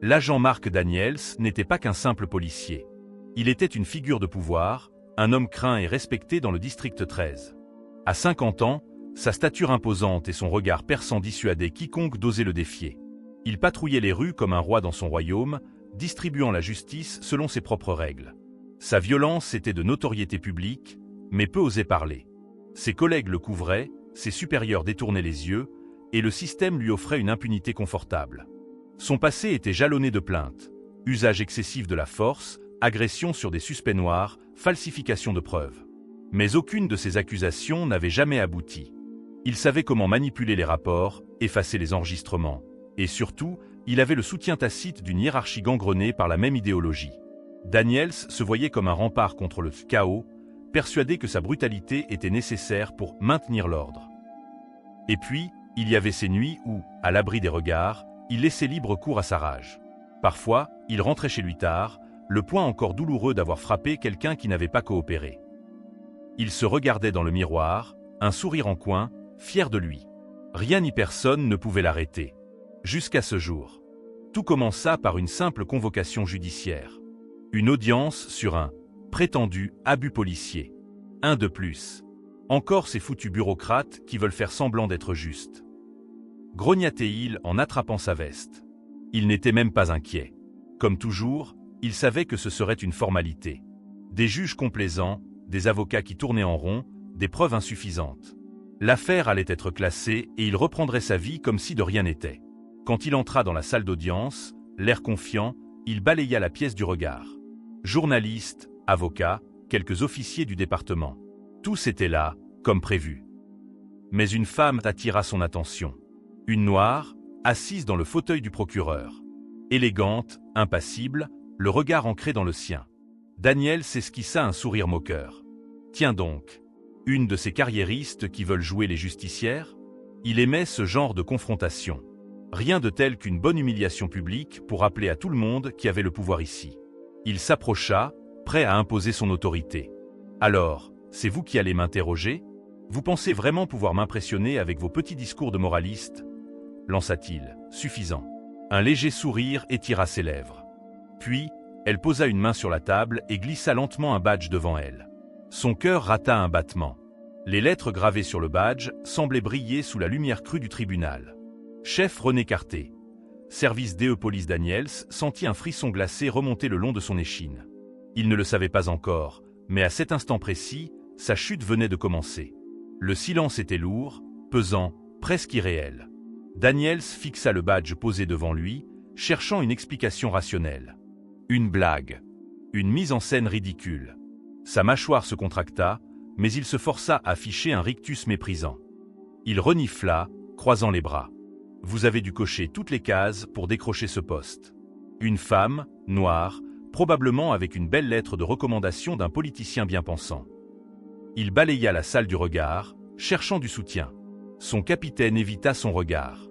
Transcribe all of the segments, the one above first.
L'agent Mark Daniels n'était pas qu'un simple policier. Il était une figure de pouvoir, un homme craint et respecté dans le district 13. À 50 ans, sa stature imposante et son regard perçant dissuadaient quiconque d'oser le défier. Il patrouillait les rues comme un roi dans son royaume, distribuant la justice selon ses propres règles. Sa violence était de notoriété publique, mais peu osait parler. Ses collègues le couvraient, ses supérieurs détournaient les yeux, et le système lui offrait une impunité confortable. Son passé était jalonné de plaintes, usage excessif de la force, agression sur des suspects noirs, falsification de preuves. Mais aucune de ces accusations n'avait jamais abouti. Il savait comment manipuler les rapports, effacer les enregistrements, et surtout, il avait le soutien tacite d'une hiérarchie gangrenée par la même idéologie. Daniels se voyait comme un rempart contre le chaos, persuadé que sa brutalité était nécessaire pour maintenir l'ordre. Et puis, il y avait ces nuits où, à l'abri des regards, il laissait libre cours à sa rage. Parfois, il rentrait chez lui tard, le poing encore douloureux d'avoir frappé quelqu'un qui n'avait pas coopéré. Il se regardait dans le miroir, un sourire en coin, fier de lui. Rien ni personne ne pouvait l'arrêter. Jusqu'à ce jour. Tout commença par une simple convocation judiciaire. Une audience sur un prétendu abus policier. Un de plus. Encore ces foutus bureaucrates qui veulent faire semblant d'être justes. Grognatait-il en attrapant sa veste. Il n'était même pas inquiet. Comme toujours, il savait que ce serait une formalité. Des juges complaisants, des avocats qui tournaient en rond, des preuves insuffisantes. L'affaire allait être classée et il reprendrait sa vie comme si de rien n'était. Quand il entra dans la salle d'audience, l'air confiant, il balaya la pièce du regard. Journalistes, avocats, quelques officiers du département. Tous étaient là, comme prévu. Mais une femme attira son attention. Une noire, assise dans le fauteuil du procureur. Élégante, impassible, le regard ancré dans le sien. Daniels esquissa un sourire moqueur. Tiens donc, une de ces carriéristes qui veulent jouer les justicières? Il aimait ce genre de confrontation. Rien de tel qu'une bonne humiliation publique pour rappeler à tout le monde qui avait le pouvoir ici. Il s'approcha, prêt à imposer son autorité. Alors, c'est vous qui allez m'interroger? Vous pensez vraiment pouvoir m'impressionner avec vos petits discours de moraliste? Lança-t-il, suffisant. Un léger sourire étira ses lèvres. Puis, elle posa une main sur la table et glissa lentement un badge devant elle. Son cœur rata un battement. Les lettres gravées sur le badge semblaient briller sous la lumière crue du tribunal. Chef René Carté. Service DE Police. Daniels sentit un frisson glacé remonter le long de son échine. Il ne le savait pas encore, mais à cet instant précis, sa chute venait de commencer. Le silence était lourd, pesant, presque irréel. Daniels fixa le badge posé devant lui, cherchant une explication rationnelle. Une blague. Une mise en scène ridicule. Sa mâchoire se contracta, mais il se força à afficher un rictus méprisant. Il renifla, croisant les bras. Vous avez dû cocher toutes les cases pour décrocher ce poste. Une femme, noire, probablement avec une belle lettre de recommandation d'un politicien bien pensant. Il balaya la salle du regard, cherchant du soutien. Son capitaine évita son regard.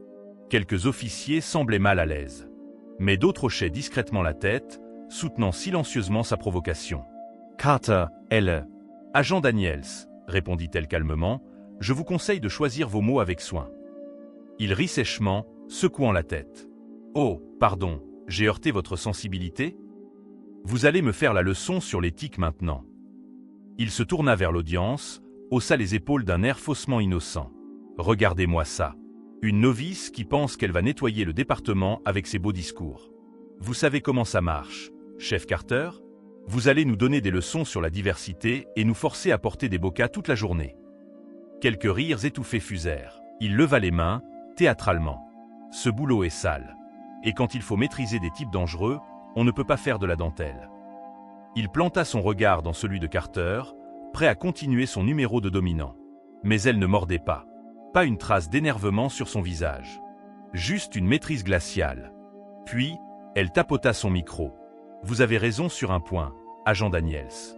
Quelques officiers semblaient mal à l'aise. Mais d'autres hochaient discrètement la tête, soutenant silencieusement sa provocation. Carter, elle. Agent Daniels, répondit-elle calmement, je vous conseille de choisir vos mots avec soin. Il rit sèchement, secouant la tête. Oh, pardon, j'ai heurté votre sensibilité? Vous allez me faire la leçon sur l'éthique maintenant. Il se tourna vers l'audience, haussa les épaules d'un air faussement innocent. Regardez-moi ça. Une novice qui pense qu'elle va nettoyer le département avec ses beaux discours. Vous savez comment ça marche, chef Carter? Vous allez nous donner des leçons sur la diversité et nous forcer à porter des bocas toute la journée. Quelques rires étouffés fusèrent. Il leva les mains, théâtralement. Ce boulot est sale. Et quand il faut maîtriser des types dangereux, on ne peut pas faire de la dentelle. Il planta son regard dans celui de Carter, prêt à continuer son numéro de dominant. Mais elle ne mordait pas. Pas une trace d'énervement sur son visage. Juste une maîtrise glaciale. Puis, elle tapota son micro. Vous avez raison sur un point, agent Daniels.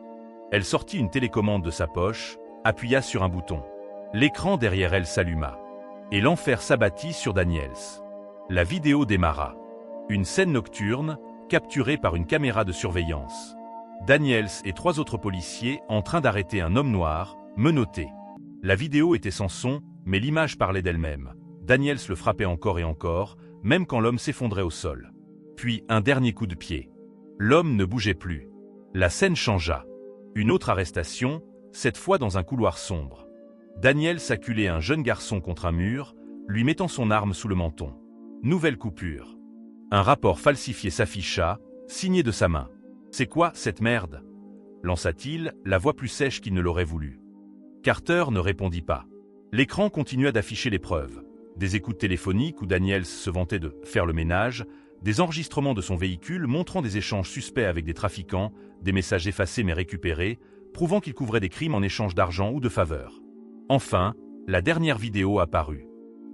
Elle sortit une télécommande de sa poche, appuya sur un bouton. L'écran derrière elle s'alluma. Et l'enfer s'abattit sur Daniels. La vidéo démarra. Une scène nocturne, capturée par une caméra de surveillance. Daniels et 3 autres policiers en train d'arrêter un homme noir, menotté. La vidéo était sans son, mais l'image parlait d'elle-même. Daniels le frappait encore et encore, même quand l'homme s'effondrait au sol. Puis un dernier coup de pied. L'homme ne bougeait plus. La scène changea. Une autre arrestation, cette fois dans un couloir sombre. Daniels acculait un jeune garçon contre un mur, lui mettant son arme sous le menton. Nouvelle coupure. Un rapport falsifié s'afficha, signé de sa main. « C'est quoi cette merde ?» lança-t-il, la voix plus sèche qu'il ne l'aurait voulu. Carter ne répondit pas. L'écran continua d'afficher les preuves. Des écoutes téléphoniques où Daniels se vantait de « faire le ménage », des enregistrements de son véhicule montrant des échanges suspects avec des trafiquants, des messages effacés mais récupérés, prouvant qu'il couvrait des crimes en échange d'argent ou de faveurs. Enfin, la dernière vidéo apparut.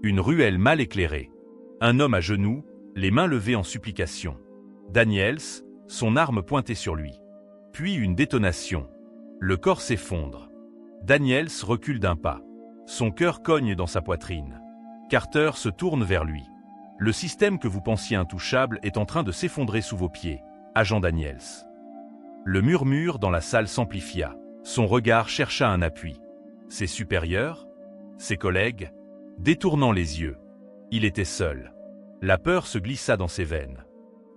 Une ruelle mal éclairée. Un homme à genoux, les mains levées en supplication. Daniels, son arme pointée sur lui. Puis une détonation. Le corps s'effondre. Daniels recule d'un pas. Son cœur cogne dans sa poitrine. Carter se tourne vers lui. Le système que vous pensiez intouchable est en train de s'effondrer sous vos pieds, agent Daniels. Le murmure dans la salle s'amplifia. Son regard chercha un appui. Ses supérieurs? Ses collègues? Détournant les yeux. Il était seul. La peur se glissa dans ses veines.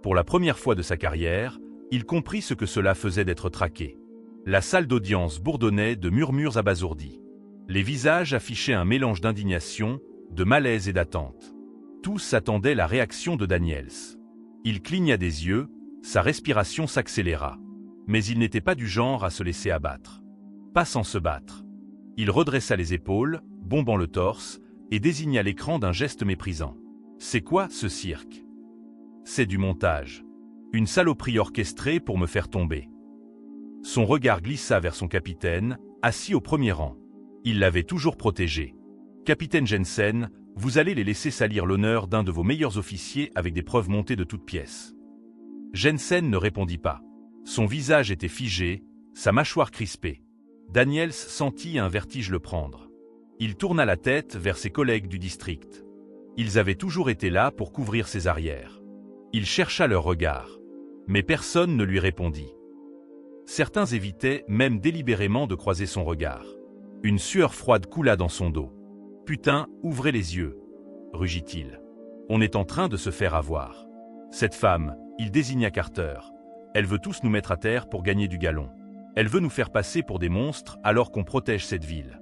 Pour la première fois de sa carrière, il comprit ce que cela faisait d'être traqué. La salle d'audience bourdonnait de murmures abasourdis. Les visages affichaient un mélange d'indignation, de malaise et d'attente. Tous attendaient la réaction de Daniels. Il cligna des yeux, sa respiration s'accéléra. Mais il n'était pas du genre à se laisser abattre. Pas sans se battre. Il redressa les épaules, bombant le torse, et désigna l'écran d'un geste méprisant. « C'est quoi ce cirque ?»« C'est du montage. Une saloperie orchestrée pour me faire tomber. » Son regard glissa vers son capitaine, assis au premier rang. Il l'avait toujours protégé. « Capitaine Jensen, vous allez les laisser salir l'honneur d'un de vos meilleurs officiers avec des preuves montées de toutes pièces. » Jensen ne répondit pas. Son visage était figé, sa mâchoire crispée. Daniels sentit un vertige le prendre. Il tourna la tête vers ses collègues du district. Ils avaient toujours été là pour couvrir ses arrières. Il chercha leur regard. Mais personne ne lui répondit. Certains évitaient même délibérément de croiser son regard. Une sueur froide coula dans son dos. « Putain, ouvrez les yeux !» rugit-il. « On est en train de se faire avoir. Cette femme, il désigna Carter. Elle veut tous nous mettre à terre pour gagner du galon. Elle veut nous faire passer pour des monstres alors qu'on protège cette ville. »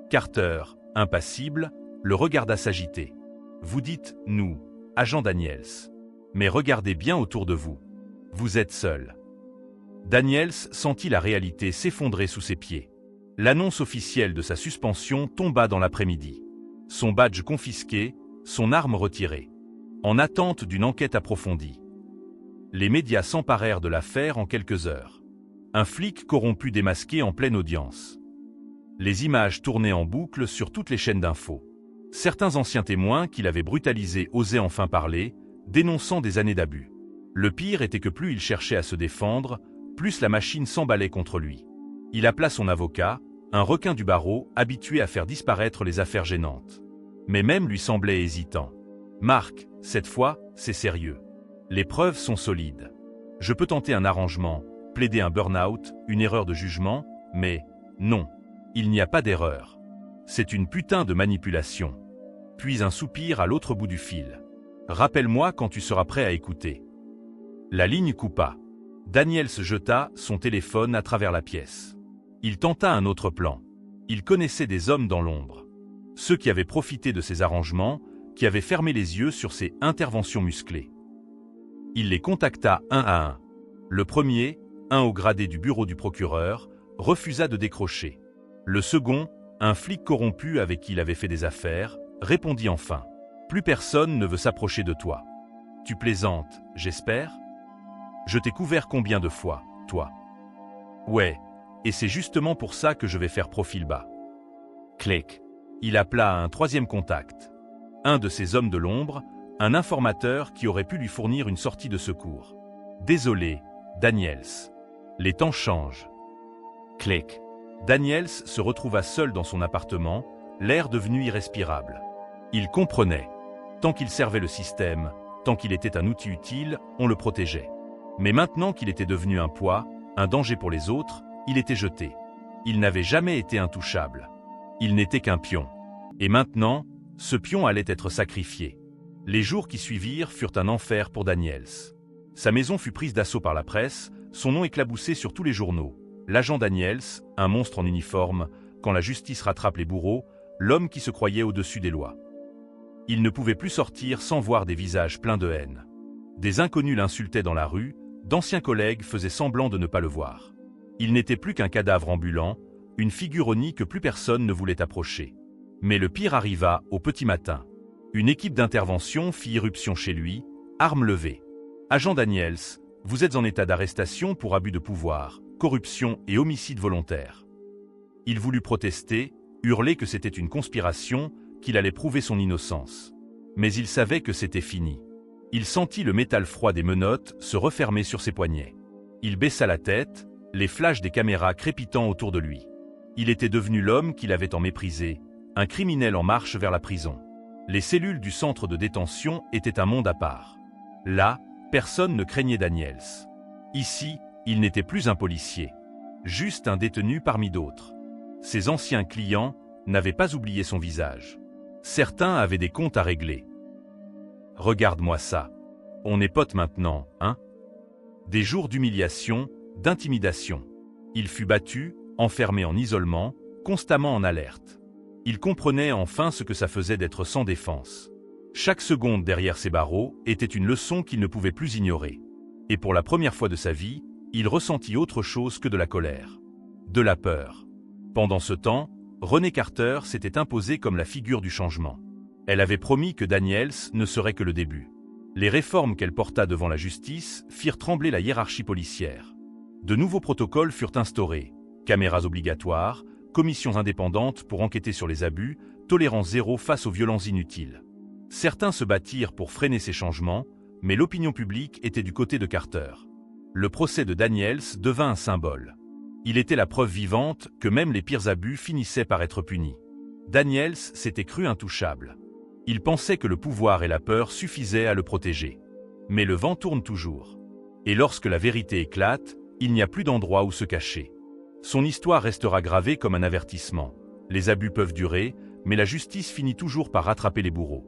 Carter, impassible, le regarda s'agiter. « Vous dites « nous », agent Daniels. Mais regardez bien autour de vous. Vous êtes seul. » Daniels sentit la réalité s'effondrer sous ses pieds. L'annonce officielle de sa suspension tomba dans l'après-midi. Son badge confisqué, son arme retirée. En attente d'une enquête approfondie. Les médias s'emparèrent de l'affaire en quelques heures. Un flic corrompu démasqué en pleine audience. Les images tournaient en boucle sur toutes les chaînes d'infos. Certains anciens témoins qui l'avaient brutalisé osaient enfin parler, dénonçant des années d'abus. Le pire était que plus il cherchait à se défendre, plus la machine s'emballait contre lui. Il appela son avocat, un requin du barreau habitué à faire disparaître les affaires gênantes. Mais même lui semblait hésitant. « Marc, cette fois, c'est sérieux. Les preuves sont solides. Je peux tenter un arrangement, plaider un burn-out, une erreur de jugement, mais non, il n'y a pas d'erreur. C'est une putain de manipulation. » Puis un soupir à l'autre bout du fil. « Rappelle-moi quand tu seras prêt à écouter. » La ligne coupa. Daniels jeta son téléphone à travers la pièce. Il tenta un autre plan. Il connaissait des hommes dans l'ombre. Ceux qui avaient profité de ses arrangements, qui avaient fermé les yeux sur ses interventions musclées. Il les contacta un à un. Le premier, un haut gradé du bureau du procureur, refusa de décrocher. Le second, un flic corrompu avec qui il avait fait des affaires, répondit enfin. « Plus personne ne veut s'approcher de toi. Tu plaisantes, j'espère ? Je t'ai couvert combien de fois, toi ? Ouais, et c'est justement pour ça que je vais faire profil bas. » Clic. Il appela un troisième contact. Un de ces hommes de l'ombre, un informateur qui aurait pu lui fournir une sortie de secours. « Désolé, Daniels. Les temps changent. » Clic. Daniels se retrouva seul dans son appartement, l'air devenu irrespirable. Il comprenait. Tant qu'il servait le système, tant qu'il était un outil utile, on le protégeait. Mais maintenant qu'il était devenu un poids, un danger pour les autres, il était jeté. Il n'avait jamais été intouchable. Il n'était qu'un pion. Et maintenant, ce pion allait être sacrifié. Les jours qui suivirent furent un enfer pour Daniels. Sa maison fut prise d'assaut par la presse, son nom éclaboussé sur tous les journaux. L'agent Daniels, un monstre en uniforme, quand la justice rattrape les bourreaux, l'homme qui se croyait au-dessus des lois. Il ne pouvait plus sortir sans voir des visages pleins de haine. Des inconnus l'insultaient dans la rue, d'anciens collègues faisaient semblant de ne pas le voir. Il n'était plus qu'un cadavre ambulant, une figuronie que plus personne ne voulait approcher. Mais le pire arriva au petit matin. Une équipe d'intervention fit irruption chez lui, armes levées. « Agent Daniels, vous êtes en état d'arrestation pour abus de pouvoir, corruption et homicide volontaire. » Il voulut protester, hurler que c'était une conspiration, qu'il allait prouver son innocence. Mais il savait que c'était fini. Il sentit le métal froid des menottes se refermer sur ses poignets. Il baissa la tête, les flashs des caméras crépitant autour de lui. Il était devenu l'homme qu'il avait tant méprisé, un criminel en marche vers la prison. Les cellules du centre de détention étaient un monde à part. Là, personne ne craignait Daniels. Ici, il n'était plus un policier, juste un détenu parmi d'autres. Ses anciens clients n'avaient pas oublié son visage. Certains avaient des comptes à régler. « Regarde-moi ça. On est potes maintenant, hein ?» Des jours d'humiliation, d'intimidation. Il fut battu, enfermé en isolement, constamment en alerte. Il comprenait enfin ce que ça faisait d'être sans défense. Chaque seconde derrière ses barreaux était une leçon qu'il ne pouvait plus ignorer. Et pour la première fois de sa vie, il ressentit autre chose que de la colère. De la peur. Pendant ce temps, Renée Carter s'était imposée comme la figure du changement. Elle avait promis que Daniels ne serait que le début. Les réformes qu'elle porta devant la justice firent trembler la hiérarchie policière. De nouveaux protocoles furent instaurés, caméras obligatoires, commissions indépendantes pour enquêter sur les abus, tolérance zéro face aux violences inutiles. Certains se battirent pour freiner ces changements, mais l'opinion publique était du côté de Carter. Le procès de Daniels devint un symbole. Il était la preuve vivante que même les pires abus finissaient par être punis. Daniels s'était cru intouchable. Il pensait que le pouvoir et la peur suffisaient à le protéger. Mais le vent tourne toujours. Et lorsque la vérité éclate, il n'y a plus d'endroit où se cacher. Son histoire restera gravée comme un avertissement. Les abus peuvent durer, mais la justice finit toujours par rattraper les bourreaux.